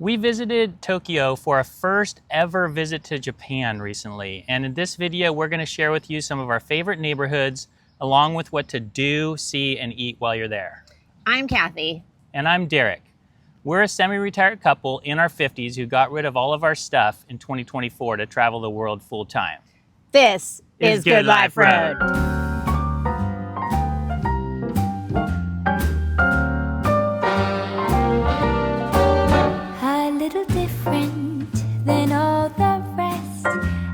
We visited Tokyo for our first ever visit to Japan recently, and in this video we're going to share with you some of our favorite neighborhoods along with what to do, see, and eat while you're there. I'm Kathy. And I'm Derek. We're a semi-retired couple in our 50s who got rid of all of our stuff in 2024 to travel the world full time. This is Good Life Road. A little different than all the rest.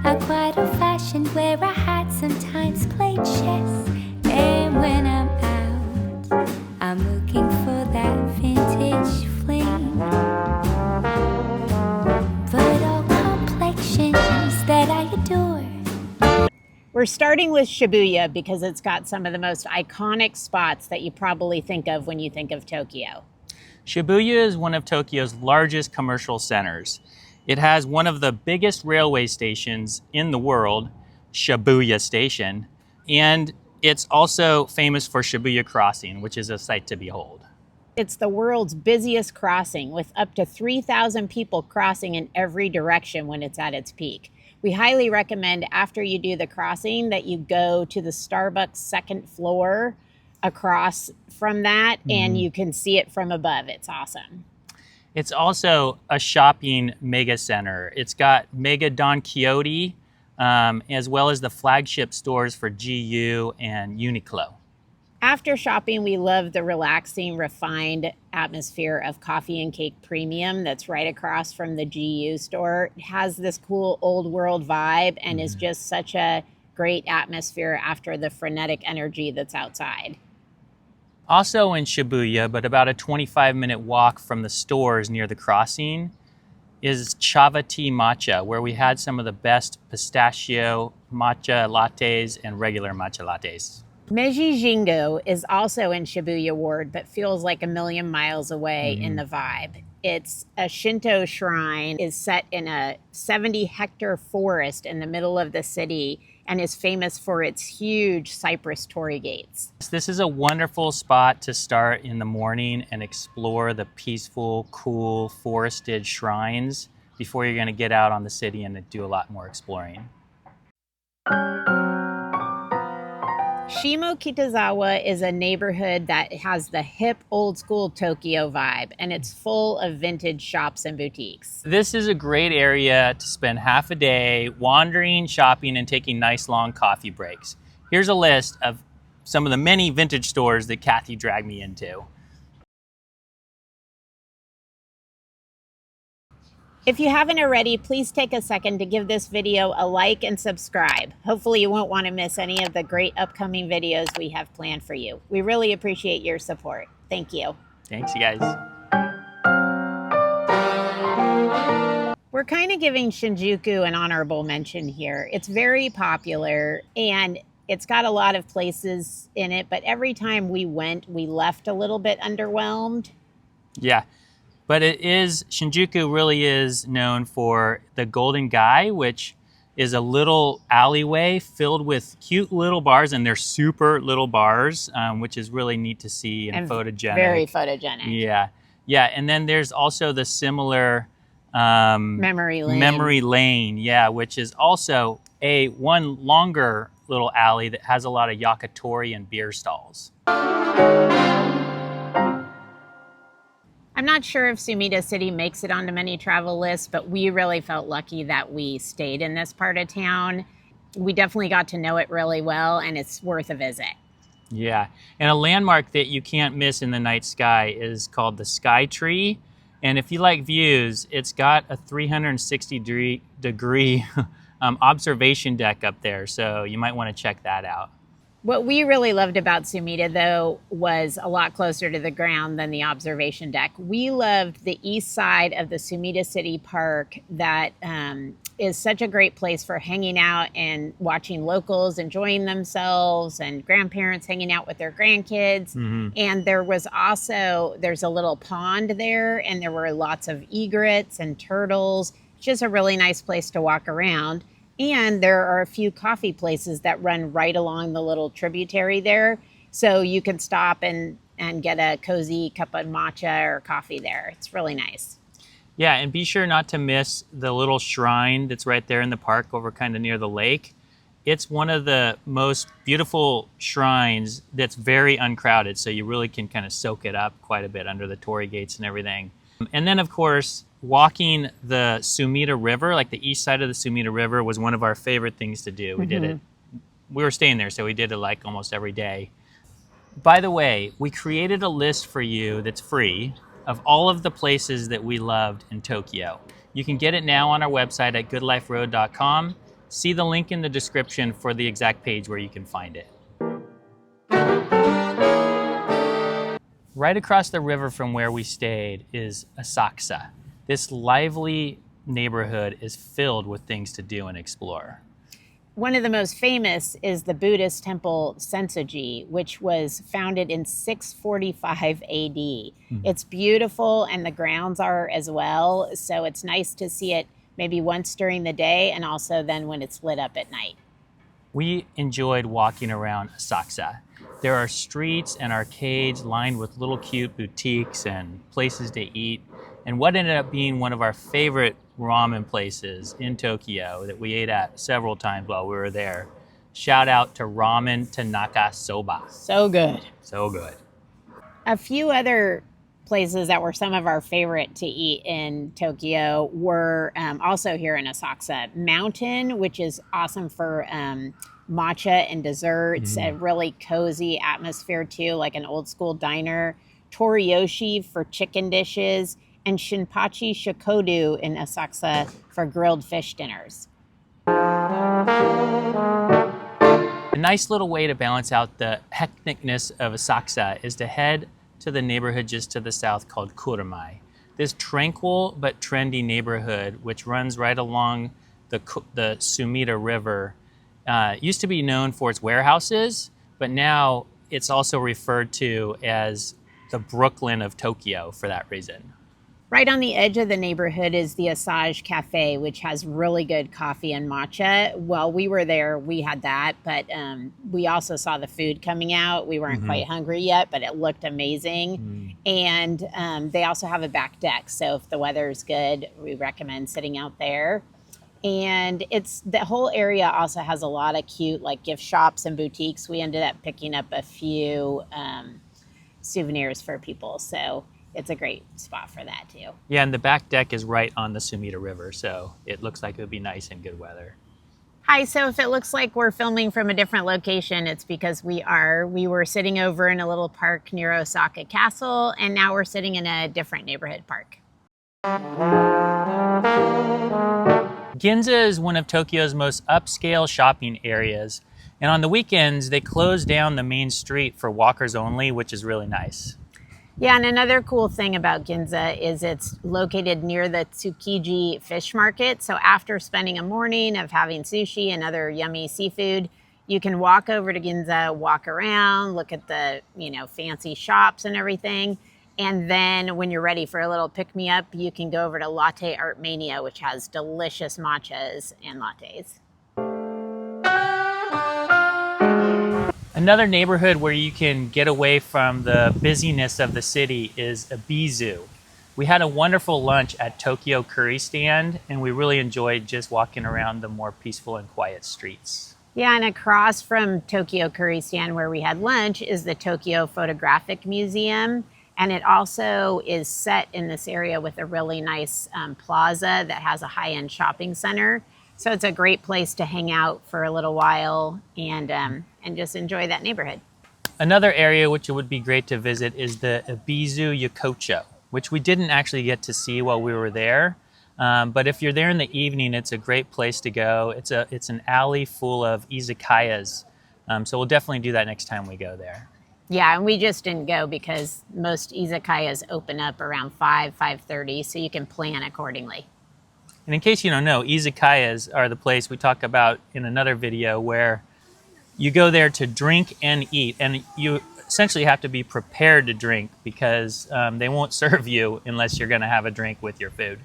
I'm quite old-fashioned where I had sometimes played chess. And when I'm out, I'm looking for that vintage fling. But all complexions that I adore. We're starting with Shibuya because it's got some of the most iconic spots that you probably think of when you think of Tokyo. Shibuya is one of Tokyo's largest commercial centers. It has one of the biggest railway stations in the world, Shibuya Station, and it's also famous for Shibuya Crossing, which is a sight to behold. It's the world's busiest crossing, with up to 3,000 people crossing in every direction when it's at its peak. We highly recommend after you do the crossing that you go to the Starbucks second floor across from that, and you can see it from above. It's awesome. It's also a shopping mega center. It's got Mega Don Quixote, as well as the flagship stores for GU and Uniqlo. After shopping, we love the relaxing, refined atmosphere of Coffee and Cake Premium that's right across from the GU store. It has this cool old world vibe and is just such a great atmosphere after the frenetic energy that's outside. Also in Shibuya, but about a 25-minute walk from the stores near the crossing, is Chava Tea Matcha, where we had some of the best pistachio matcha lattes and regular matcha lattes. Meiji Jingu is also in Shibuya Ward, but feels like a million miles away in the vibe. It's a Shinto shrine, is set in a 70-hectare forest in the middle of the city, and is famous for its huge cypress torii gates. This is a wonderful spot to start in the morning and explore the peaceful, cool, forested shrines before you're going to get out on the city and do a lot more exploring. Shimokitazawa is a neighborhood that has the hip, old-school Tokyo vibe, and it's full of vintage shops and boutiques. This is a great area to spend half a day wandering, shopping, and taking nice long coffee breaks. Here's a list of some of the many vintage stores that Kathy dragged me into. If you haven't already, please take a second to give this video a like and subscribe. Hopefully you won't want to miss any of the great upcoming videos we have planned for you. We really appreciate your support. Thank you. Thanks, you guys. We're kind of giving Shinjuku an honorable mention here. It's very popular and it's got a lot of places in it, but every time we went, we left a little bit underwhelmed. Yeah. But Shinjuku really is known for the Golden Gai, which is a little alleyway filled with cute little bars, and they're super little bars, which is really neat to see and photogenic. Very photogenic. Yeah. Yeah, and then there's also the similar Memory Lane. Yeah, which is also one longer little alley that has a lot of yakitori and beer stalls. I'm not sure if Sumida City makes it onto many travel lists, but we really felt lucky that we stayed in this part of town. We definitely got to know it really well, and it's worth a visit. Yeah, and a landmark that you can't miss in the night sky is called the Sky Tree. And if you like views, it's got a 360-degree observation deck up there, so you might want to check that out. What we really loved about Sumida, though, was a lot closer to the ground than the observation deck. We loved the east side of the Sumida City Park that is such a great place for hanging out and watching locals enjoying themselves and grandparents hanging out with their grandkids. And there's a little pond there, and there were lots of egrets and turtles. It's just a really nice place to walk around. And there are a few coffee places that run right along the little tributary there. So you can stop and get a cozy cup of matcha or coffee there. It's really nice. Yeah, and be sure not to miss the little shrine that's right there in the park over kind of near the lake. It's one of the most beautiful shrines that's very uncrowded, so you really can kind of soak it up quite a bit under the torii gates and everything. And then, of course, walking the Sumida River, like the east side of the Sumida River, was one of our favorite things to do. We did it. We were staying there, so we did it like almost every day. By the way, we created a list for you that's free of all of the places that we loved in Tokyo. You can get it now on our website at goodliferoad.com. See the link in the description for the exact page where you can find it. Right across the river from where we stayed is Asakusa. This lively neighborhood is filled with things to do and explore. One of the most famous is the Buddhist temple Sensoji, which was founded in 645 AD. It's beautiful, and the grounds are as well, so it's nice to see it maybe once during the day and also then when it's lit up at night. We enjoyed walking around Asakusa. There are streets and arcades lined with little cute boutiques and places to eat. And what ended up being one of our favorite ramen places in Tokyo that we ate at several times while we were there. Shout out to Ramen Tanaka Soba. So good. So good. A few other places that were some of our favorite to eat in Tokyo were also here in Asakusa. Mountain, which is awesome for matcha and desserts, a really cozy atmosphere too, like an old school diner. Toriyoshi for chicken dishes, and Shinpachi Shikodu in Asakusa for grilled fish dinners. A nice little way to balance out the hecticness of Asakusa is to head to the neighborhood just to the south called Kuramae. This tranquil but trendy neighborhood, which runs right along the Sumida River, used to be known for its warehouses, but now it's also referred to as the Brooklyn of Tokyo for that reason. Right on the edge of the neighborhood is the Asage Cafe, which has really good coffee and matcha. While we were there, we had that, but we also saw the food coming out. We weren't quite hungry yet, but it looked amazing. And they also have a back deck, so if the weather is good, we recommend sitting out there. And the whole area also has a lot of cute like gift shops and boutiques. We ended up picking up a few souvenirs for people, so it's a great spot for that too. Yeah, and the back deck is right on the Sumida River, so it looks like it would be nice in good weather. Hi, so if it looks like we're filming from a different location, it's because we were sitting over in a little park near Osaka Castle, and now we're sitting in a different neighborhood park. Ginza is one of Tokyo's most upscale shopping areas, and on the weekends they close down the main street for walkers only, which is really nice. Yeah, and another cool thing about Ginza is it's located near the Tsukiji fish market. So after spending a morning of having sushi and other yummy seafood, you can walk over to Ginza, walk around, look at the, fancy shops and everything. And then when you're ready for a little pick-me-up, you can go over to Latte Art Mania, which has delicious matchas and lattes. Another neighborhood where you can get away from the busyness of the city is Ebisu. We had a wonderful lunch at Tokyo Curry Stand, and we really enjoyed just walking around the more peaceful and quiet streets. Yeah, and across from Tokyo Curry Stand where we had lunch is the Tokyo Photographic Museum. And it also is set in this area with a really nice plaza that has a high-end shopping center. So it's a great place to hang out for a little while and just enjoy that neighborhood. Another area which it would be great to visit is the Ebisu Yokocho, which we didn't actually get to see while we were there. But if you're there in the evening, it's a great place to go. It's an alley full of izakayas. So we'll definitely do that next time we go there. Yeah, and we just didn't go because most izakayas open up around 5:30, so you can plan accordingly. And in case you don't know, izakayas are the place we talk about in another video where you go there to drink and eat, and you essentially have to be prepared to drink because they won't serve you unless you're going to have a drink with your food.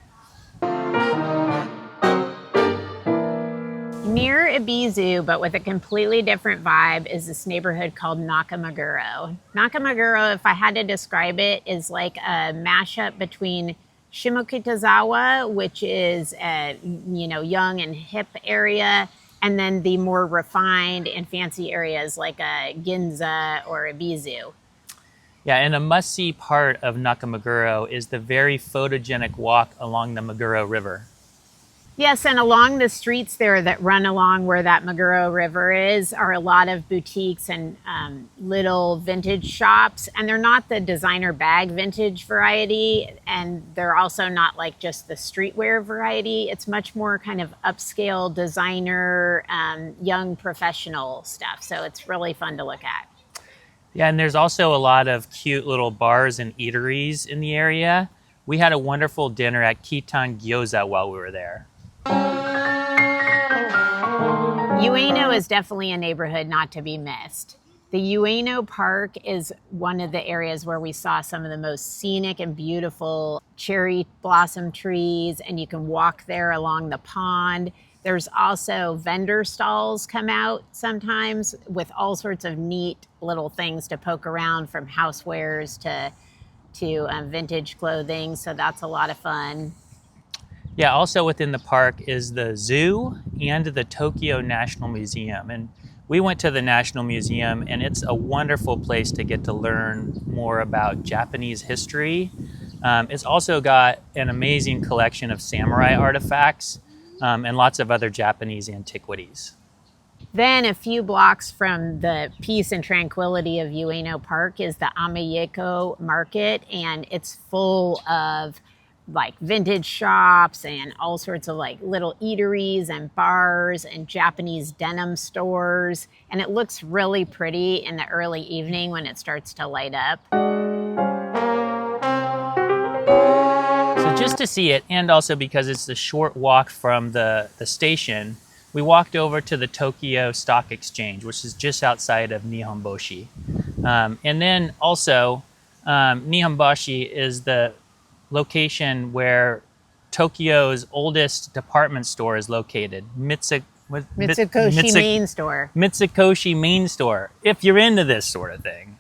Near Ebisu, but with a completely different vibe, is this neighborhood called Nakameguro. Nakameguro, if I had to describe it, is like a mashup between Shimokitazawa, which is a young and hip area, and then the more refined and fancy areas like Ginza or Ebisu. Yeah, and a must-see part of Nakameguro is the very photogenic walk along the Meguro River. Yes, and along the streets there that run along where that Meguro River is are a lot of boutiques and little vintage shops. And they're not the designer bag vintage variety. And they're also not like just the streetwear variety. It's much more kind of upscale designer, young professional stuff. So it's really fun to look at. Yeah, and there's also a lot of cute little bars and eateries in the area. We had a wonderful dinner at Kitan Gyoza while we were there. Ueno is definitely a neighborhood not to be missed. The Ueno Park is one of the areas where we saw some of the most scenic and beautiful cherry blossom trees, and you can walk there along the pond. There's also vendor stalls come out sometimes with all sorts of neat little things to poke around, from housewares to vintage clothing, so that's a lot of fun. Yeah, also within the park is the zoo and the Tokyo National Museum. And we went to the National Museum, and it's a wonderful place to get to learn more about Japanese history. It's also got an amazing collection of samurai artifacts and lots of other Japanese antiquities. Then a few blocks from the peace and tranquility of Ueno Park is the Ameyeko Market, and it's full of like vintage shops and all sorts of like little eateries and bars and Japanese denim stores. And it looks really pretty in the early evening when it starts to light up. So just to see it, and also because it's a short walk from the station, we walked over to the Tokyo Stock Exchange, which is just outside of Nihonbashi. And then also, Nihonbashi is the location where Tokyo's oldest department store is located, Mitsukoshi Main Store. Mitsukoshi Main Store, if you're into this sort of thing.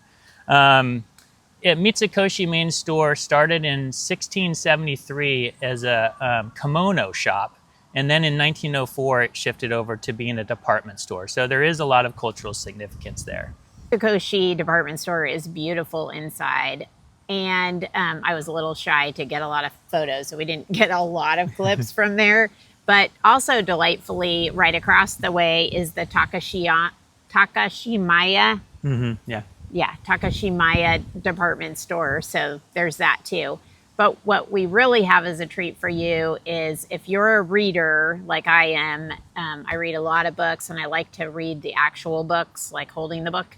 Mitsukoshi Main Store started in 1673 as a kimono shop, and then in 1904 it shifted over to being a department store. So there is a lot of cultural significance there. Mitsukoshi department store is beautiful inside. And I was a little shy to get a lot of photos, so we didn't get a lot of clips from there. But also delightfully, right across the way is the Takashimaya. Mm-hmm, yeah. Yeah, Takashimaya department store. So there's that too. But what we really have as a treat for you is if you're a reader like I am, I read a lot of books and I like to read the actual books, like holding the book.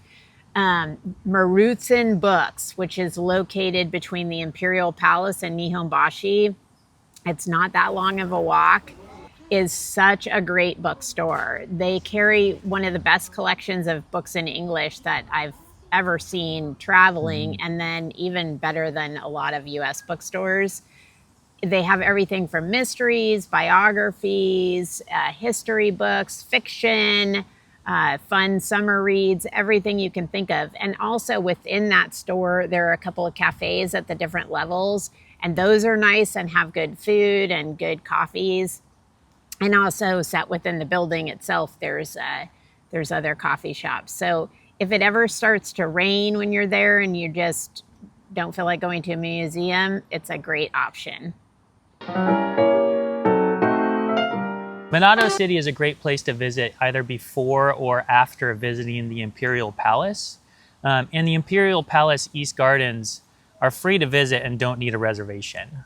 Marutsen Books, which is located between the Imperial Palace and Nihonbashi. It's not that long of a walk, is such a great bookstore. They carry one of the best collections of books in English that I've ever seen traveling, and then even better than a lot of US bookstores. They have everything from mysteries, biographies, history books, fiction, fun summer reads, everything you can think of. And also within that store, there are a couple of cafes at the different levels, and those are nice and have good food and good coffees. And also set within the building itself, there's other coffee shops. So if it ever starts to rain when you're there and you just don't feel like going to a museum, it's a great option. Minato City is a great place to visit either before or after visiting the Imperial Palace. And the Imperial Palace East Gardens are free to visit and don't need a reservation.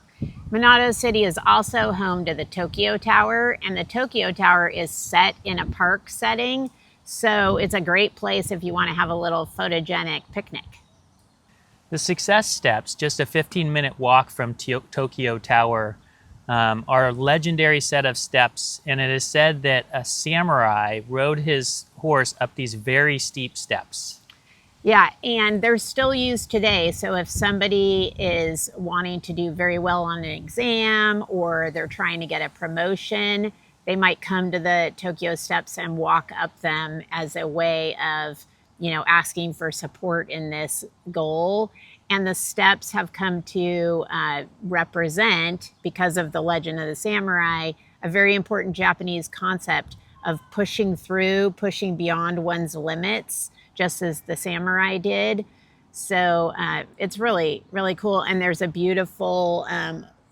Minato City is also home to the Tokyo Tower, and the Tokyo Tower is set in a park setting, so it's a great place if you want to have a little photogenic picnic. The Success Steps, just a 15-minute walk from Tokyo Tower, are a legendary set of steps, and it is said that a samurai rode his horse up these very steep steps. Yeah, and they're still used today. So if somebody is wanting to do very well on an exam or they're trying to get a promotion, they might come to the Tokyo steps and walk up them as a way of, asking for support in this goal. And the steps have come to represent, because of the legend of the samurai, a very important Japanese concept of pushing through, pushing beyond one's limits, just as the samurai did. So it's really, really cool. And there's a beautiful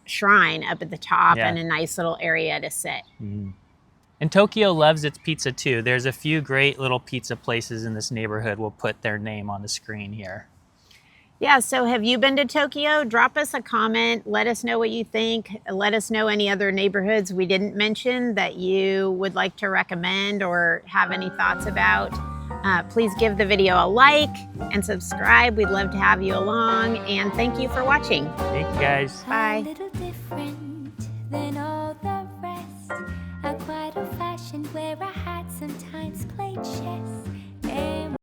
shrine up at the top and a nice little area to sit. And Tokyo loves its pizza too. There's a few great little pizza places in this neighborhood. We'll put their name on the screen here. Yeah, so have you been to Tokyo? Drop us a comment. Let us know what you think. Let us know any other neighborhoods we didn't mention that you would like to recommend or have any thoughts about. Please give the video a like and subscribe. We'd love to have you along. And thank you for watching. Thank you, guys. Bye. A little different than all the rest. Quite a fashion where I